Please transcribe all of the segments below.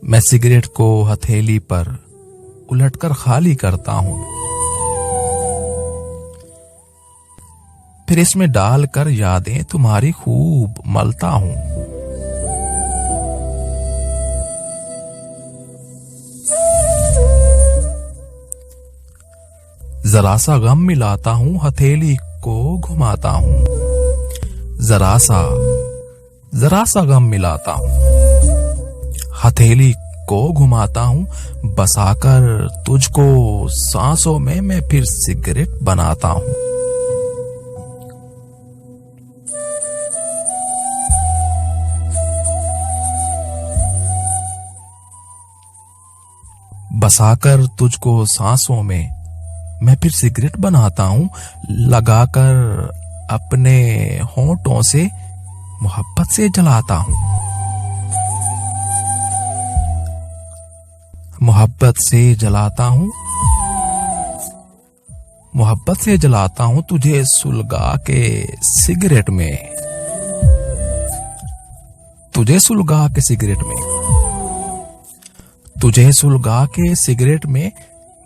मैं सिगरेट को हथेली पर उलटकर खाली करता हूं, फिर इसमें डालकर यादें तुम्हारी खूब मलता हूं। जरा सा गम मिलाता हूं, हथेली को घुमाता हूं। जरा सा गम मिलाता हूं, हथेली को घुमाता हूं। बसाकर तुझको सांसों में मैं फिर सिगरेट बनाता हूं। बसाकर तुझको सांसों में मैं फिर सिगरेट बनाता हूं। लगाकर अपने होंठों से मोहब्बत से जलाता हूं। मोहब्बत से जलाता हूं, मोहब्बत से जलाता हूं तुझे सुलगा के सिगरेट में, तुझे सुलगा के सिगरेट में, तुझे सुलगा के सिगरेट में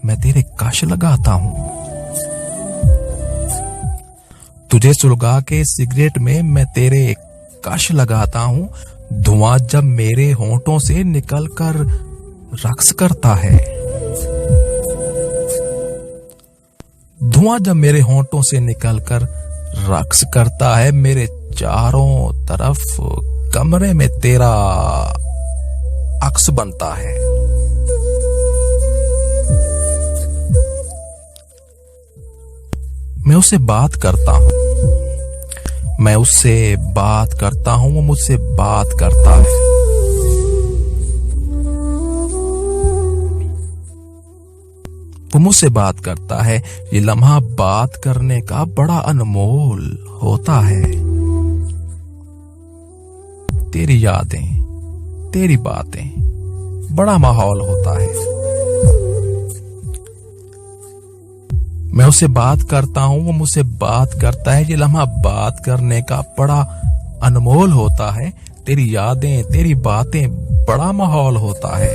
मैं तेरे कश लगाता हूं। तुझे सुलगा के सिगरेट में मैं तेरे कश लगाता हूं। धुआं जब मेरे होंठों से निकलकर रक्स करता है, धुआं जब मेरे होंठों से निकलकर रक्स करता है, मेरे चारों तरफ कमरे में तेरा अक्स बनता है। मैं उससे बात करता हूं, मैं उससे बात करता हूं, वो मुझसे बात करता है। वो मुझसे बात करता है। ये लम्हा बात करने का बड़ा अनमोल होता है। तेरी यादें, तेरी बातें, बड़ा माहौल होता है। मैं उससे बात करता हूं, वो मुझसे बात करता है। ये लम्हा बात करने का बड़ा अनमोल होता है। तेरी यादें, तेरी बातें, बड़ा माहौल होता है।